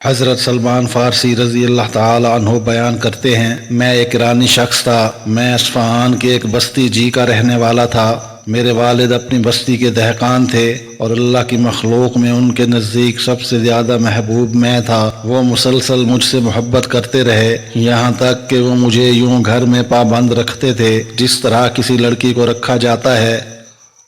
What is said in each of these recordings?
حضرت سلمان فارسی رضی اللہ تعالی عنہ بیان کرتے ہیں، میں ایک ایرانی شخص تھا۔ میں اصفہان کے ایک بستی جی کا رہنے والا تھا۔ میرے والد اپنی بستی کے دہقان تھے اور اللہ کی مخلوق میں ان کے نزدیک سب سے زیادہ محبوب میں تھا۔ وہ مسلسل مجھ سے محبت کرتے رہے، یہاں تک کہ وہ مجھے یوں گھر میں پابند رکھتے تھے جس طرح کسی لڑکی کو رکھا جاتا ہے،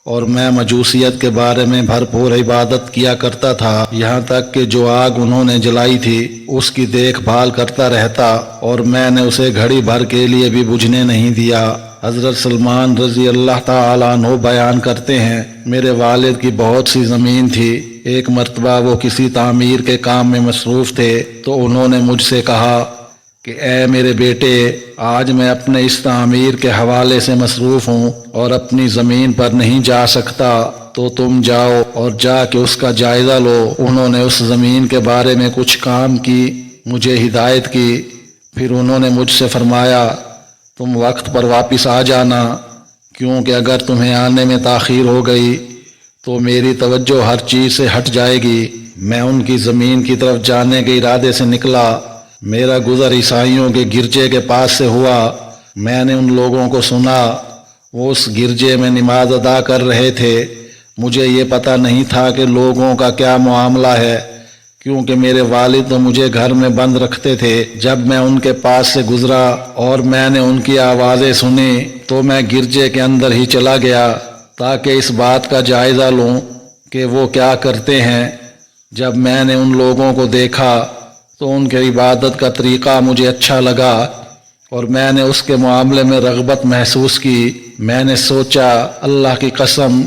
اور میں مجوسیت کے بارے میں بھرپور عبادت کیا کرتا تھا، یہاں تک کہ جو آگ انہوں نے جلائی تھی اس کی دیکھ بھال کرتا رہتا اور میں نے اسے گھڑی بھر کے لیے بھی بجھنے نہیں دیا۔ حضرت سلمان رضی اللہ تعالیٰ عنہ بیان کرتے ہیں، میرے والد کی بہت سی زمین تھی۔ ایک مرتبہ وہ کسی تعمیر کے کام میں مصروف تھے تو انہوں نے مجھ سے کہا کہ اے میرے بیٹے، آج میں اپنے اس تعمیر کے حوالے سے مصروف ہوں اور اپنی زمین پر نہیں جا سکتا، تو تم جاؤ اور جا کے اس کا جائزہ لو۔ انہوں نے اس زمین کے بارے میں کچھ کام کی، مجھے ہدایت کی، پھر انہوں نے مجھ سے فرمایا تم وقت پر واپس آ جانا، کیونکہ اگر تمہیں آنے میں تاخیر ہو گئی تو میری توجہ ہر چیز سے ہٹ جائے گی۔ میں ان کی زمین کی طرف جانے کے ارادے سے نکلا۔ میرا گزر عیسائیوں کے گرجے کے پاس سے ہوا۔ میں نے ان لوگوں کو سنا، وہ اس گرجے میں نماز ادا کر رہے تھے۔ مجھے یہ پتہ نہیں تھا کہ لوگوں کا کیا معاملہ ہے، کیونکہ میرے والد تو مجھے گھر میں بند رکھتے تھے۔ جب میں ان کے پاس سے گزرا اور میں نے ان کی آوازیں سنی تو میں گرجے کے اندر ہی چلا گیا تاکہ اس بات کا جائزہ لوں کہ وہ کیا کرتے ہیں۔ جب میں نے ان لوگوں کو دیکھا تو ان کے عبادت کا طریقہ مجھے اچھا لگا اور میں نے اس کے معاملے میں رغبت محسوس کی۔ میں نے سوچا اللہ کی قسم،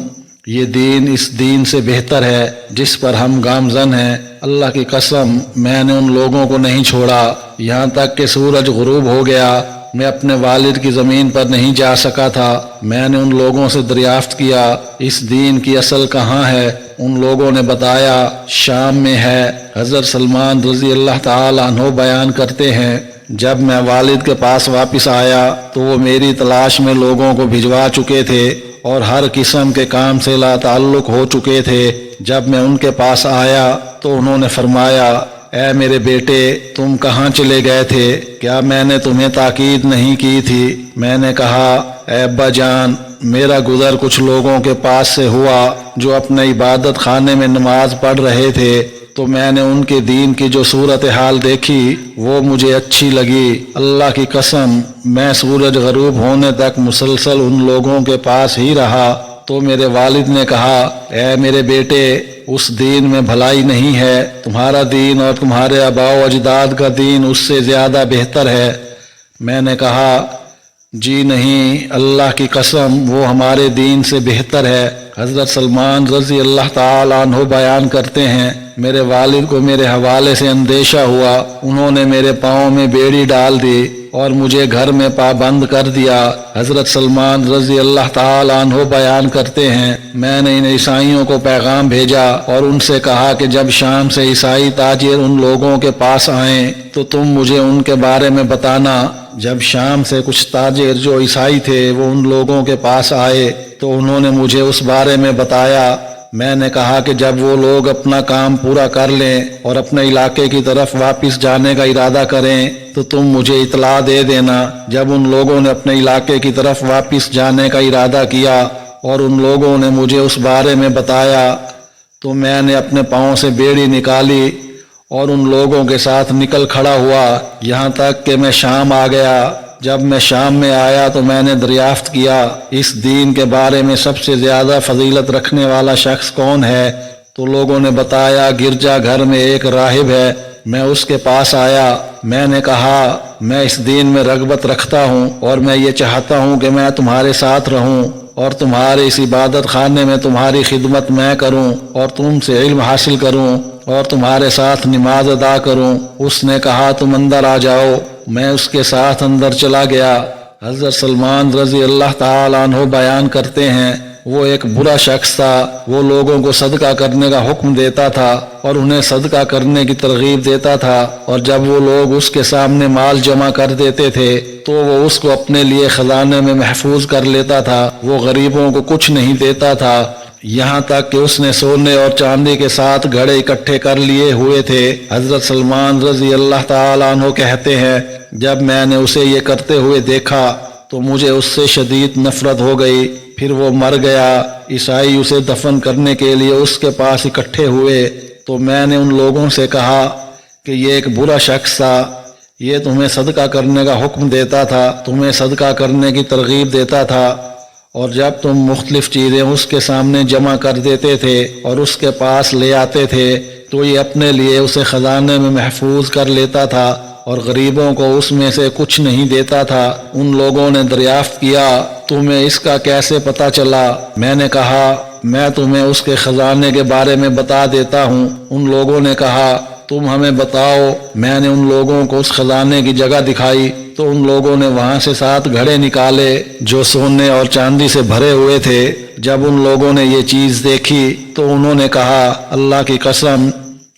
یہ دین اس دین سے بہتر ہے جس پر ہم گامزن ہیں۔ اللہ کی قسم، میں نے ان لوگوں کو نہیں چھوڑا یہاں تک کہ سورج غروب ہو گیا۔ میں اپنے والد کی زمین پر نہیں جا سکا تھا۔ میں نے ان لوگوں سے دریافت کیا اس دین کی اصل کہاں ہے؟ ان لوگوں نے بتایا شام میں ہے۔ حضرت سلمان رضی اللہ تعالی عنہ بیان کرتے ہیں، جب میں والد کے پاس واپس آیا تو وہ میری تلاش میں لوگوں کو بھجوا چکے تھے اور ہر قسم کے کام سے لا تعلق ہو چکے تھے۔ جب میں ان کے پاس آیا تو انہوں نے فرمایا اے میرے بیٹے، تم کہاں چلے گئے تھے؟ کیا میں نے تمہیں تاکید نہیں کی تھی؟ میں نے کہا اے ابا جان، میرا گزر کچھ لوگوں کے پاس سے ہوا جو اپنے عبادت خانے میں نماز پڑھ رہے تھے، تو میں نے ان کے دین کی جو صورتحال دیکھی وہ مجھے اچھی لگی۔ اللہ کی قسم، میں سورج غروب ہونے تک مسلسل ان لوگوں کے پاس ہی رہا تو میرے والد نے کہا اے میرے بیٹے، اس دین میں بھلائی نہیں ہے، تمہارا دین اور تمہارے آباء و اجداد کا دین اس سے زیادہ بہتر ہے۔ میں نے کہا جی نہیں، اللہ کی قسم وہ ہمارے دین سے بہتر ہے۔ حضرت سلمان رضی اللہ تعالی عنہ بیان کرتے ہیں، میرے والد کو میرے حوالے سے اندیشہ ہوا، انہوں نے میرے پاؤں میں بیڑی ڈال دی اور مجھے گھر میں پابند کر دیا۔ حضرت سلمان رضی اللہ تعالی عنہ بیان کرتے ہیں، میں نے ان عیسائیوں کو پیغام بھیجا اور ان سے کہا کہ جب شام سے عیسائی تاجر ان لوگوں کے پاس آئیں تو تم مجھے ان کے بارے میں بتانا۔ جب شام سے کچھ تاجر جو عیسائی تھے وہ ان لوگوں کے پاس آئے تو انہوں نے مجھے اس بارے میں بتایا۔ میں نے کہا کہ جب وہ لوگ اپنا کام پورا کر لیں اور اپنے علاقے کی طرف واپس جانے کا ارادہ کریں تو تم مجھے اطلاع دے دینا۔ جب ان لوگوں نے اپنے علاقے کی طرف واپس جانے کا ارادہ کیا اور ان لوگوں نے مجھے اس بارے میں بتایا تو میں نے اپنے پاؤں سے بیڑی نکالی اور ان لوگوں کے ساتھ نکل کھڑا ہوا یہاں تک کہ میں شام آ گیا۔ جب میں شام میں آیا تو میں نے دریافت کیا اس دین کے بارے میں سب سے زیادہ فضیلت رکھنے والا شخص کون ہے؟ تو لوگوں نے بتایا گرجا گھر میں ایک راہب ہے۔ میں اس کے پاس آیا، میں نے کہا میں اس دین میں رغبت رکھتا ہوں اور میں یہ چاہتا ہوں کہ میں تمہارے ساتھ رہوں اور تمہارے اس عبادت خانے میں تمہاری خدمت میں کروں اور تم سے علم حاصل کروں اور تمہارے ساتھ نماز ادا کروں۔ اس نے کہا تم اندر آ جاؤ۔ میں اس کے ساتھ اندر چلا گیا۔ حضرت سلمان رضی اللہ تعالی عنہ بیان کرتے ہیں، وہ ایک برا شخص تھا، وہ لوگوں کو صدقہ کرنے کا حکم دیتا تھا اور انہیں صدقہ کرنے کی ترغیب دیتا تھا، اور جب وہ لوگ اس کے سامنے مال جمع کر دیتے تھے تو وہ اس کو اپنے لیے خزانے میں محفوظ کر لیتا تھا۔ وہ غریبوں کو کچھ نہیں دیتا تھا، یہاں تک کہ اس نے سونے اور چاندی کے ساتھ گھڑے اکٹھے کر لیے ہوئے تھے۔ حضرت سلمان رضی اللہ تعالیٰ عنہ کہتے ہیں جب میں نے اسے یہ کرتے ہوئے دیکھا تو مجھے اس سے شدید نفرت ہو گئی۔ پھر وہ مر گیا۔ عیسائی اسے دفن کرنے کے لیے اس کے پاس اکٹھے ہوئے تو میں نے ان لوگوں سے کہا کہ یہ ایک برا شخص تھا، یہ تمہیں صدقہ کرنے کا حکم دیتا تھا، تمہیں صدقہ کرنے کی ترغیب دیتا تھا، اور جب تم مختلف چیزیں اس کے سامنے جمع کر دیتے تھے اور اس کے پاس لے آتے تھے تو یہ اپنے لیے اسے خزانے میں محفوظ کر لیتا تھا اور غریبوں کو اس میں سے کچھ نہیں دیتا تھا۔ ان لوگوں نے دریافت کیا تمہیں اس کا کیسے پتہ چلا؟ میں نے کہا میں تمہیں اس کے خزانے کے بارے میں بتا دیتا ہوں۔ ان لوگوں نے کہا تم ہمیں بتاؤ۔ میں نے ان لوگوں کو اس خزانے کی جگہ دکھائی تو ان لوگوں نے وہاں سے 7 گھڑے نکالے جو سونے اور چاندی سے بھرے ہوئے تھے۔ جب ان لوگوں نے یہ چیز دیکھی تو انہوں نے کہا اللہ کی قسم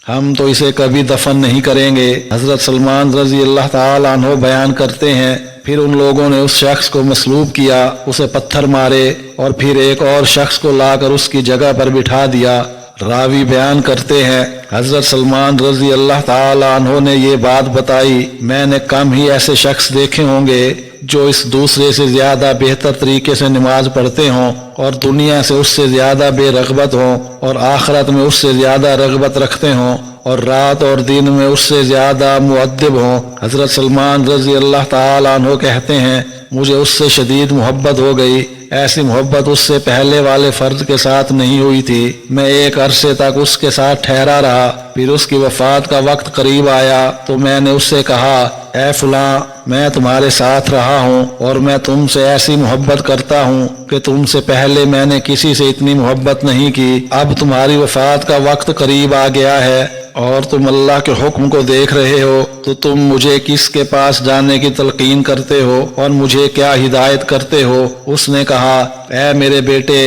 ہم تو اسے کبھی دفن نہیں کریں گے۔ حضرت سلمان رضی اللہ تعالیٰ عنہ بیان کرتے ہیں پھر ان لوگوں نے اس شخص کو مصلوب کیا، اسے پتھر مارے اور پھر ایک اور شخص کو لا کر اس کی جگہ پر بٹھا دیا۔ راوی بیان کرتے ہیں حضرت سلمان رضی اللہ تعالیٰ عنہ نے یہ بات بتائی میں نے کم ہی ایسے شخص دیکھے ہوں گے جو اس دوسرے سے زیادہ بہتر طریقے سے نماز پڑھتے ہوں اور دنیا سے اس سے زیادہ بے رغبت ہوں اور آخرت میں اس سے زیادہ رغبت رکھتے ہوں اور رات اور دن میں اس سے زیادہ مؤدب ہوں۔ حضرت سلمان رضی اللہ تعالیٰ عنہ کہتے ہیں مجھے اس سے شدید محبت ہو گئی، ایسی محبت اس سے پہلے والے فرد کے ساتھ نہیں ہوئی تھی۔ میں ایک عرصے تک اس کے ساتھ ٹھہرا رہا، پھر اس کی وفات کا وقت قریب آیا تو میں نے اس سے کہا اے فلاں میں تمہارے ساتھ رہا ہوں اور میں تم سے ایسی محبت کرتا ہوں کہ تم سے پہلے میں نے کسی سے اتنی محبت نہیں کی۔ اب تمہاری وفات کا وقت قریب آ گیا ہے اور تم اللہ کے حکم کو دیکھ رہے ہو تو تم مجھے کس کے پاس جانے کی تلقین کرتے ہو اور مجھے کیا ہدایت کرتے ہو؟ اس نے کہا اے میرے بیٹے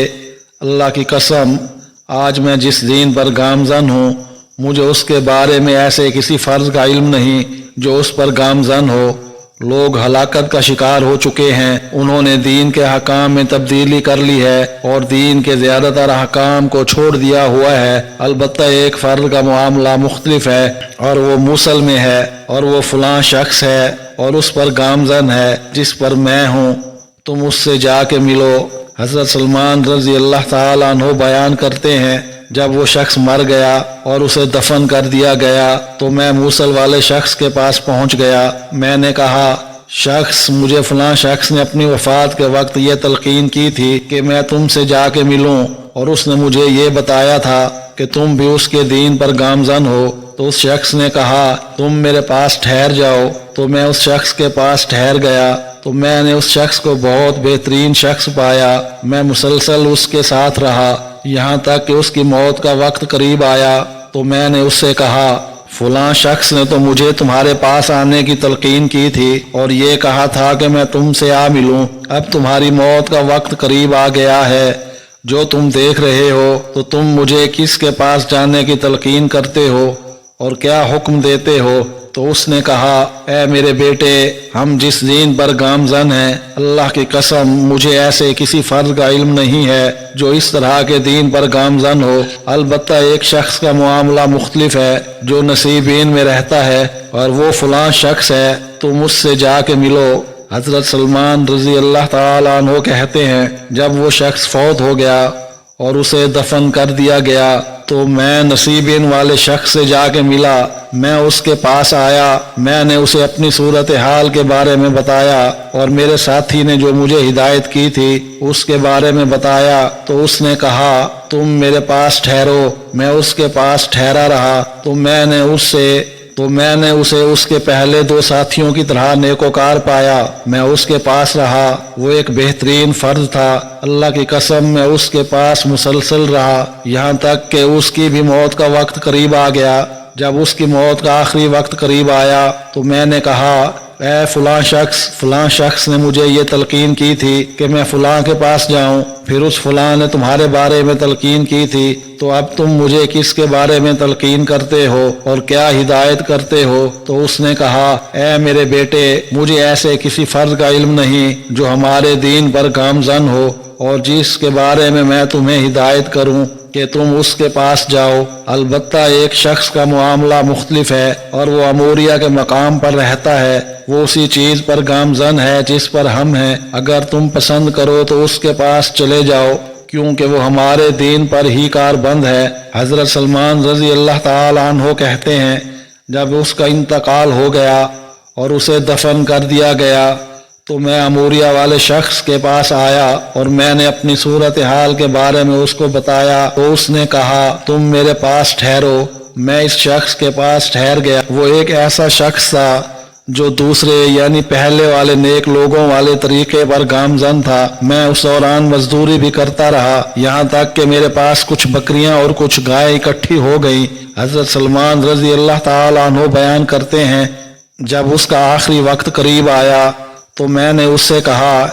اللہ کی قسم آج میں جس دین پر گامزن ہوں مجھے اس کے بارے میں ایسے کسی فرض کا علم نہیں جو اس پر گامزن ہو۔ لوگ ہلاکت کا شکار ہو چکے ہیں، انہوں نے دین کے احکام میں تبدیلی کر لی ہے اور دین کے زیادہ تر احکام کو چھوڑ دیا ہوا ہے۔ البتہ ایک فرد کا معاملہ مختلف ہے اور وہ موصل میں ہے اور وہ فلاں شخص ہے اور اس پر گامزن ہے جس پر میں ہوں، تم اس سے جا کے ملو۔ حضرت سلمان رضی اللہ تعالیٰ عنہ بیان کرتے ہیں جب وہ شخص مر گیا اور اسے دفن کر دیا گیا تو میں موصل والے شخص کے پاس پہنچ گیا۔ میں نے کہا شخص مجھے فلاں شخص نے اپنی وفات کے وقت یہ تلقین کی تھی کہ میں تم سے جا کے ملوں اور اس نے مجھے یہ بتایا تھا کہ تم بھی اس کے دین پر گامزن ہو۔ تو اس شخص نے کہا تم میرے پاس ٹھہر جاؤ، تو میں اس شخص کے پاس ٹھہر گیا تو میں نے اس شخص کو بہت بہترین شخص پایا۔ میں مسلسل اس کے ساتھ رہا یہاں تک کہ اس کی موت کا وقت قریب آیا تو میں نے اس سے کہا فلاں شخص نے تو مجھے تمہارے پاس آنے کی تلقین کی تھی اور یہ کہا تھا کہ میں تم سے آ ملوں، اب تمہاری موت کا وقت قریب آ گیا ہے، جو تم دیکھ رہے ہو تو تم مجھے کس کے پاس جانے کی تلقین کرتے ہو اور کیا حکم دیتے ہو؟ تو اس نے کہا اے میرے بیٹے ہم جس دین پر گامزن ہیں اللہ کی قسم مجھے ایسے کسی فرد کا علم نہیں ہے جو اس طرح کے دین پر گامزن ہو، البتہ ایک شخص کا معاملہ مختلف ہے جو نصیبین میں رہتا ہے اور وہ فلاں شخص ہے، تم اس سے جا کے ملو۔ حضرت سلمان رضی اللہ تعالیٰ عنہ کہتے ہیں جب وہ شخص فوت ہو گیا اور اسے دفن کر دیا گیا تو میں نصیبین والے شخص سے جا کے ملا، میں اس کے پاس آیا، میں نے اسے اپنی صورتحال کے بارے میں بتایا اور میرے ساتھی نے جو مجھے ہدایت کی تھی اس کے بارے میں بتایا تو اس نے کہا تم میرے پاس ٹھہرو۔ میں اس کے پاس ٹھہرا رہا تو میں نے اسے اس کے پہلے 2 ساتھیوں کی طرح نیکوکار پایا۔ میں اس کے پاس رہا، وہ ایک بہترین فرد تھا، اللہ کی قسم میں اس کے پاس مسلسل رہا یہاں تک کہ اس کی بھی موت کا وقت قریب آ گیا۔ جب اس کی موت کا آخری وقت قریب آیا تو میں نے کہا اے فلاں شخص نے مجھے یہ تلقین کی تھی کہ میں فلاں کے پاس جاؤں، پھر اس فلاں نے تمہارے بارے میں تلقین کی تھی، تو اب تم مجھے کس کے بارے میں تلقین کرتے ہو اور کیا ہدایت کرتے ہو؟ تو اس نے کہا اے میرے بیٹے مجھے ایسے کسی فرد کا علم نہیں جو ہمارے دین پر گامزن ہو اور جس کے بارے میں تمہیں ہدایت کروں کہ تم اس کے پاس جاؤ۔ البتہ ایک شخص کا معاملہ مختلف ہے اور وہ اموریہ کے مقام پر رہتا ہے، وہ اسی چیز پر گامزن ہے جس پر ہم ہیں۔ اگر تم پسند کرو تو اس کے پاس چلے جاؤ، کیونکہ وہ ہمارے دین پر ہی کاربند ہے۔ حضرت سلمان رضی اللہ تعالی عنہ کہتے ہیں، جب اس کا انتقال ہو گیا اور اسے دفن کر دیا گیا تو میں اموریہ والے شخص کے پاس آیا اور میں نے اپنی صورتحال کے بارے میں اس کو بتایا تو اس نے کہا تم میرے پاس ٹھہرو۔ میں اس شخص کے پاس ٹھہر گیا۔ وہ ایک ایسا شخص تھا جو دوسرے یعنی پہلے والے نیک لوگوں والے طریقے پر گامزن تھا۔ میں اس دوران مزدوری بھی کرتا رہا، یہاں تک کہ میرے پاس کچھ بکریاں اور کچھ گائے اکٹھی ہو گئیں۔ حضرت سلمان رضی اللہ تعالی عنہ بیان کرتے ہیں، جب اس کا آخری وقت قریب آیا تو میں نے اس سے کہا،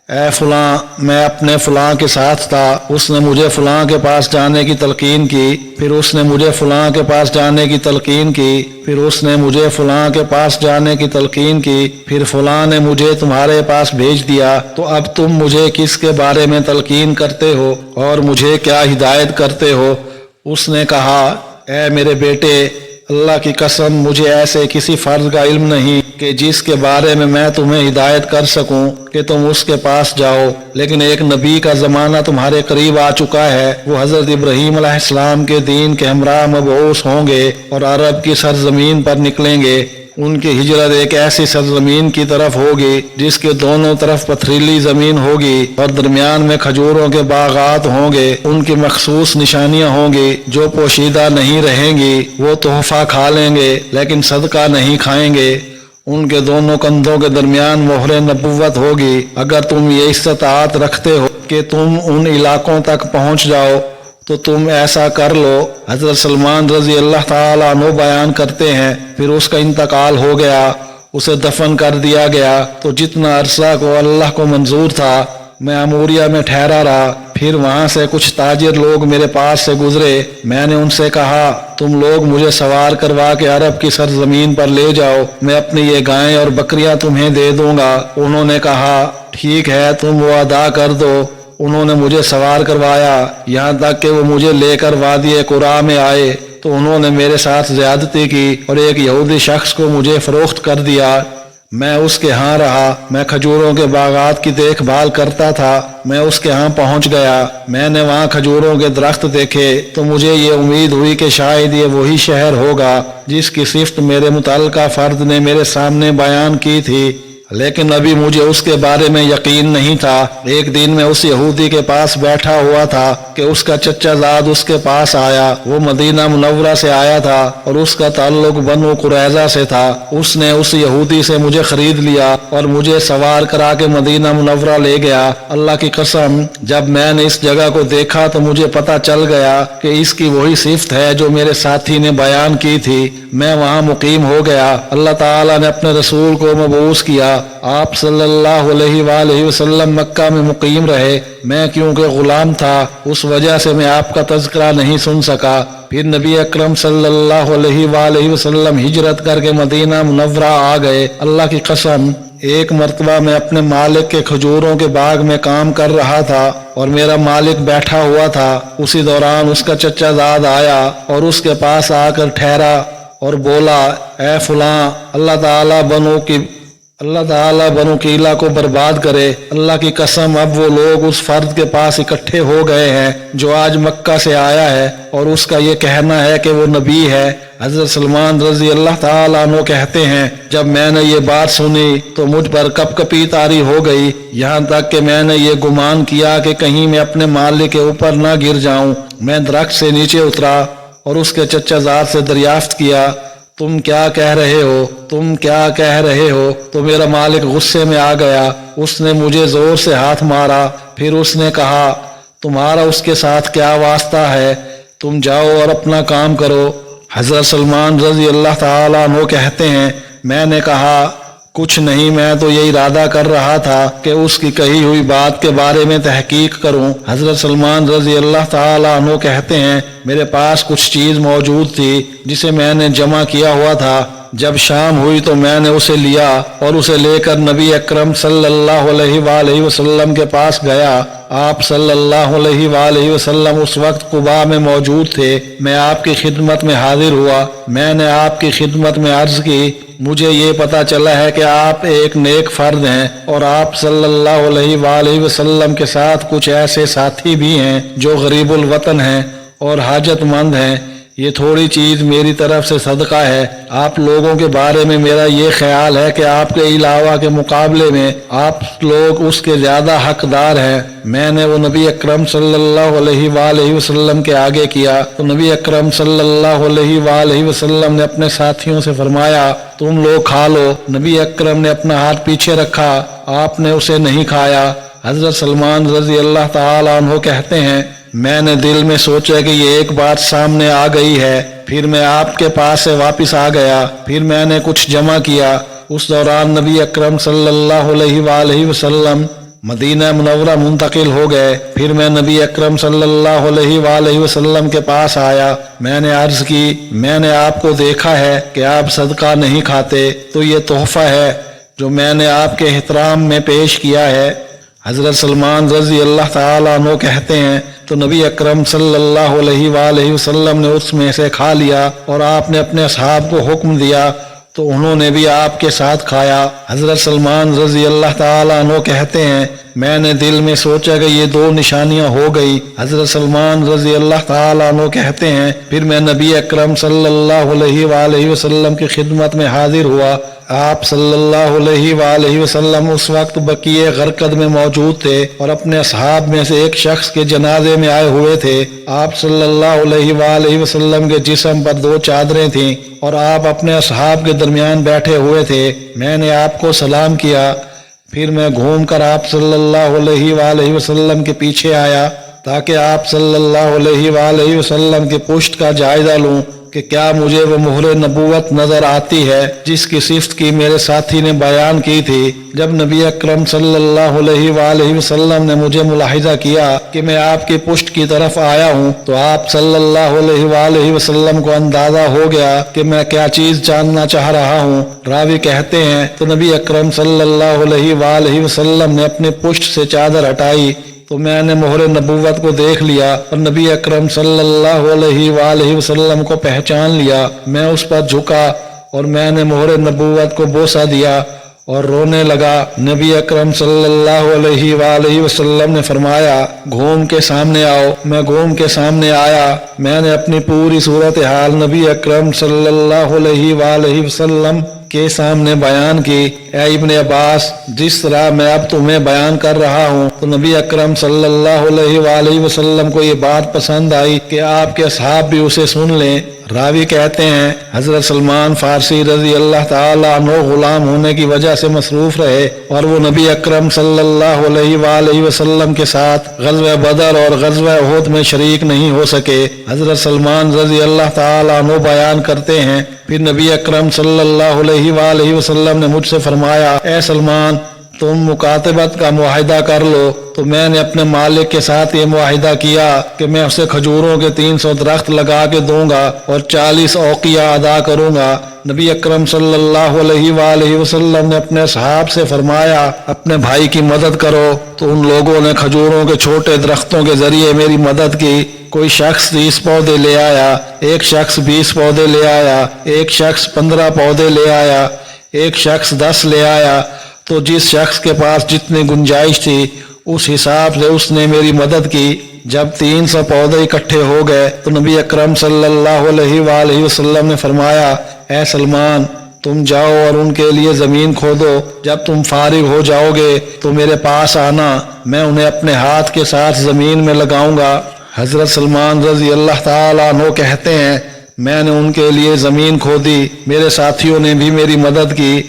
اے فلاں، میں اپنے فلاں کے ساتھ تھا۔ اس نے مجھے فلاں کے پاس جانے کی تلقین کی، پھر اس نے مجھے فلاں کے پاس جانے کی تلقین کی، پھر اس نے مجھے فلاں کے پاس جانے کی تلقین کی، پھر فلاں نے مجھے تمہارے پاس بھیج دیا، تو اب تم مجھے کس کے بارے میں تلقین کرتے ہو اور مجھے کیا ہدایت کرتے ہو؟ اس نے کہا، اے میرے بیٹے، اللہ کی قسم مجھے ایسے کسی فرض کا علم نہیں کہ جس کے بارے میں تمہیں ہدایت کر سکوں کہ تم اس کے پاس جاؤ، لیکن ایک نبی کا زمانہ تمہارے قریب آ چکا ہے، وہ حضرت ابراہیم علیہ السلام کے دین کے ہمراہ مبعوث ہوں گے اور عرب کی سرزمین پر نکلیں گے۔ ان کی ہجرت ایک ایسی سرزمین کی طرف ہوگی جس کے دونوں طرف پتھریلی زمین ہوگی اور درمیان میں کھجوروں کے باغات ہوں گے۔ ان کی مخصوص نشانیاں ہوں گی جو پوشیدہ نہیں رہیں گی۔ وہ تحفہ کھا لیں گے لیکن صدقہ نہیں کھائیں گے۔ ان کے دونوں کندھوں کے درمیان مہر نبوت ہوگی۔ اگر تم یہ استطاعت رکھتے ہو کہ تم ان علاقوں تک پہنچ جاؤ تو تم ایسا کر لو۔ حضرت سلمان رضی اللہ تعالیٰ عنہ بیان کرتے ہیں، پھر اس کا انتقال ہو گیا، اسے دفن کر دیا گیا، تو جتنا عرصہ کو اللہ کو منظور تھا میں اموریہ میں ٹھہرا رہا۔ پھر وہاں سے کچھ تاجر لوگ میرے پاس سے گزرے۔ میں نے ان سے کہا، تم لوگ مجھے سوار کروا کے عرب کی سرزمین پر لے جاؤ، میں اپنی یہ گائیں اور بکریاں تمہیں دے دوں گا۔ انہوں نے کہا، ٹھیک ہے، تم وہ ادا کر دو۔ انہوں نے مجھے سوار کروایا یہاں تک کہ وہ مجھے لے کر وادی قرا میں آئے تو انہوں نے میرے ساتھ زیادتی کی اور ایک یہودی شخص کو مجھے فروخت کر دیا۔ میں اس کے ہاں رہا، میں کھجوروں کے باغات کی دیکھ بھال کرتا تھا۔ میں اس کے ہاں پہنچ گیا، میں نے وہاں کھجوروں کے درخت دیکھے تو مجھے یہ امید ہوئی کہ شاید یہ وہی شہر ہوگا جس کی صفت میرے متعلقہ فرد نے میرے سامنے بیان کی تھی، لیکن ابھی مجھے اس کے بارے میں یقین نہیں تھا۔ ایک دن میں اس یہودی کے پاس بیٹھا ہوا تھا کہ اس کا چچا زاد اس کے پاس آیا۔ وہ مدینہ منورہ سے آیا تھا اور اس کا تعلق بنو قریظہ سے تھا۔ اس نے اس یہودی سے مجھے خرید لیا اور مجھے سوار کرا کے مدینہ منورہ لے گیا۔ اللہ کی قسم، جب میں نے اس جگہ کو دیکھا تو مجھے پتا چل گیا کہ اس کی وہی صفت ہے جو میرے ساتھی نے بیان کی تھی۔ میں وہاں مقیم ہو گیا۔ اللہ تعالیٰ نے اپنے رسول کو مبعوث کیا۔ آپ صلی اللہ علیہ وآلہ وسلم مکہ میں مقیم رہے۔ میں کیونکہ غلام تھا اس وجہ سے میں آپ کا تذکرہ نہیں سن سکا۔ پھر نبی اکرم صلی اللہ علیہ وآلہ وسلم ہجرت کر کے مدینہ منورہ آ گئے۔ اللہ کی قسم، ایک مرتبہ میں اپنے مالک کے کھجوروں کے باغ میں کام کر رہا تھا اور میرا مالک بیٹھا ہوا تھا۔ اسی دوران اس کا چچا زاد آیا اور اس کے پاس آ کر ٹھہرا اور بولا، اے فلاں، اللہ تعالیٰ بنو کیلا کو برباد کرے۔ اللہ کی قسم، اب وہ لوگ اس فرد کے پاس اکٹھے ہو گئے ہیں جو آج مکہ سے آیا ہے اور اس کا یہ کہنا ہے کہ وہ نبی ہے۔ حضرت سلمان رضی اللہ تعالیٰ عنہ کہتے ہیں، جب میں نے یہ بات سنی تو مجھ پر کپ کپی طاری ہو گئی، یہاں تک کہ میں نے یہ گمان کیا کہ کہیں میں اپنے مالک کے اوپر نہ گر جاؤں۔ میں درخت سے نیچے اترا اور اس کے چچا زاد سے دریافت کیا، تم کیا کہہ رہے ہو؟ تم کیا کہہ رہے ہو؟ تو میرا مالک غصے میں آ گیا۔ اس نے مجھے زور سے ہاتھ مارا۔ پھر اس نے کہا، تمہارا اس کے ساتھ کیا واسطہ ہے؟ تم جاؤ اور اپنا کام کرو۔ حضرت سلمان رضی اللہ تعالیٰ عنہ کہتے ہیں، میں نے کہا، کچھ نہیں، میں تو یہ ارادہ کر رہا تھا کہ اس کی کہی ہوئی بات کے بارے میں تحقیق کروں۔ حضرت سلمان رضی اللہ تعالیٰ عنہ کہتے ہیں، میرے پاس کچھ چیز موجود تھی جسے میں نے جمع کیا ہوا تھا۔ جب شام ہوئی تو میں نے اسے لیا اور اسے لے کر نبی اکرم صلی اللہ علیہ وآلہ وسلم کے پاس گیا۔ آپ صلی اللہ علیہ وآلہ وسلم اس وقت قباء میں موجود تھے۔ میں آپ کی خدمت میں حاضر ہوا۔ میں نے آپ کی خدمت میں عرض کی، مجھے یہ پتا چلا ہے کہ آپ ایک نیک فرد ہیں اور آپ صلی اللہ علیہ وآلہ وسلم کے ساتھ کچھ ایسے ساتھی بھی ہیں جو غریب الوطن ہیں اور حاجت مند ہیں۔ یہ تھوڑی چیز میری طرف سے صدقہ ہے۔ آپ لوگوں کے بارے میں میرا یہ خیال ہے کہ آپ کے علاوہ کے مقابلے میں آپ لوگ اس کے زیادہ حقدار ہیں۔ میں نے وہ نبی اکرم صلی اللہ علیہ وآلہ وسلم کے آگے کیا تو نبی اکرم صلی اللہ علیہ وآلہ وسلم نے اپنے ساتھیوں سے فرمایا، تم لوگ کھا لو۔ نبی اکرم نے اپنا ہاتھ پیچھے رکھا، آپ نے اسے نہیں کھایا۔ حضرت سلمان رضی اللہ تعالی عنہ کہتے ہیں، میں نے دل میں سوچا کہ یہ ایک بات سامنے آ گئی ہے، پھر میں آپ کے پاس سے واپس آ گیا۔ پھر میں نے کچھ جمع کیا۔ اس دوران نبی اکرم صلی اللہ علیہ وآلہ وسلم مدینہ منورہ منتقل ہو گئے۔ پھر میں نبی اکرم صلی اللہ علیہ وآلہ وسلم کے پاس آیا۔ میں نے عرض کی، میں نے آپ کو دیکھا ہے کہ آپ صدقہ نہیں کھاتے، تو یہ تحفہ ہے جو میں نے آپ کے احترام میں پیش کیا ہے۔ حضرت سلمان رضی اللہ تعالیٰ عنہ کہتے ہیں تو نبی اکرم صلی اللہ علیہ وآلہ وسلم نے اس میں سے کھا لیا اور آپ نے اپنے اصحاب کو حکم دیا تو انہوں نے بھی آپ کے ساتھ کھایا۔ حضرت سلمان رضی اللہ تعالیٰ عنہ کہتے ہیں، میں نے دل میں سوچا کہ یہ دو نشانیاں ہو گئی۔ حضرت سلمان رضی اللہ تعالیٰ عنہ کہتے ہیں، پھر میں نبی اکرم صلی اللہ علیہ وآلہ وسلم کی خدمت میں حاضر ہوا۔ آپ صلی اللہ علیہ وآلہ وسلم اس وقت بقیع غرقد میں موجود تھے اور اپنے اصحاب میں سے ایک شخص کے جنازے میں آئے ہوئے تھے۔ آپ صلی اللہ علیہ وآلہ وسلم کے جسم پر 2 چادریں تھیں اور آپ اپنے اصحاب کے درمیان بیٹھے ہوئے تھے۔ میں نے آپ کو سلام کیا، پھر میں گھوم کر آپ صلی اللہ علیہ وآلہ وسلم کے پیچھے آیا تاکہ آپ صلی اللہ علیہ وآلہ وسلم کی پشت کا جائزہ لوں کہ کیا مجھے وہ مہر نبوت نظر آتی ہے جس کی صفت کی میرے ساتھی نے بیان کی تھی۔ جب نبی اکرم صلی اللہ علیہ وآلہ وسلم نے مجھے ملاحظہ کیا کہ میں آپ کی پشت کی طرف آیا ہوں تو آپ صلی اللہ علیہ وآلہ وسلم کو اندازہ ہو گیا کہ میں کیا چیز جاننا چاہ رہا ہوں۔ راوی کہتے ہیں تو نبی اکرم صلی اللہ علیہ وآلہ وسلم نے اپنے پشت سے چادر ہٹائی تو میں نے مہر نبوت کو دیکھ لیا اور نبی اکرم صلی اللہ علیہ وآلہ وسلم کو پہچان لیا۔ میں اس پر جھکا اور میں نے مہر نبوت کو بوسہ دیا اور رونے لگا۔ نبی اکرم صلی اللہ علیہ وآلہ وسلم نے فرمایا، گھوم کے سامنے آؤ۔ میں گھوم کے سامنے آیا۔ میں نے اپنی پوری صورتحال نبی اکرم صلی اللہ علیہ وآلہ وسلم کے سامنے بیان کی۔ اے ابن عباس، جس طرح میں اب تمہیں بیان کر رہا ہوں تو نبی اکرم صلی اللہ علیہ وآلہ وسلم کو یہ بات پسند آئی کہ آپ کے اصحاب بھی اسے سن لیں۔ راوی کہتے ہیں، حضرت سلمان فارسی رضی اللہ تعالی عنہ غلام ہونے کی وجہ سے مصروف رہے اور وہ نبی اکرم صلی اللہ علیہ وآلہ وسلم کے ساتھ غزوہ بدر اور غزوہ احد میں شریک نہیں ہو سکے۔ حضرت سلمان رضی اللہ تعالی عنہ بیان کرتے ہیں، پھر نبی اکرم صلی اللہ علیہ وآلہ وسلم نے مجھ سے فرمایا، اے سلمان، تم مکاتبت کا معاہدہ کر لو۔ تو میں نے اپنے مالک کے ساتھ یہ معاہدہ کیا کہ میں اسے کھجوروں کے 300 درخت لگا کے دوں گا اور 40 اوقیہ ادا کروں گا۔ نبی اکرم صلی اللہ علیہ وآلہ وسلم نے اپنے صحاب سے فرمایا، اپنے بھائی کی مدد کرو۔ تو ان لوگوں نے کھجوروں کے چھوٹے درختوں کے ذریعے میری مدد کی۔ کوئی شخص 30 پودے لے آیا، ایک شخص 20 پودے لے آیا، ایک شخص 15 پودے لے آیا، ایک شخص 10 لے آیا۔ تو جس شخص کے پاس جتنی گنجائش تھی اس حساب سے اس نے میری مدد کی۔ جب 300 پودے اکٹھے ہو گئے تو نبی اکرم صلی اللہ علیہ وآلہ وسلم نے فرمایا، اے سلمان، تم جاؤ اور ان کے لیے زمین کھودو۔ جب تم فارغ ہو جاؤ گے تو میرے پاس آنا، میں انہیں اپنے ہاتھ کے ساتھ زمین میں لگاؤں گا۔ حضرت سلمان رضی اللہ تعالیٰ عنہ کہتے ہیں، میں نے ان کے لیے زمین کھودی، میرے ساتھیوں نے بھی میری مدد کی۔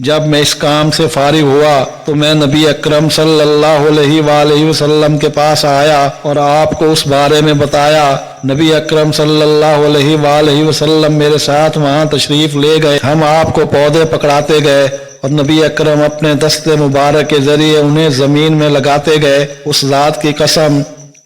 جب میں اس کام سے فارغ ہوا تو میں نبی اکرم صلی اللہ علیہ وآلہ وسلم کے پاس آیا اور آپ کو اس بارے میں بتایا۔ نبی اکرم صلی اللہ علیہ وآلہ وسلم میرے ساتھ وہاں تشریف لے گئے۔ ہم آپ کو پودے پکڑاتے گئے اور نبی اکرم اپنے دست مبارک کے ذریعے انہیں زمین میں لگاتے گئے۔ اس ذات کی قسم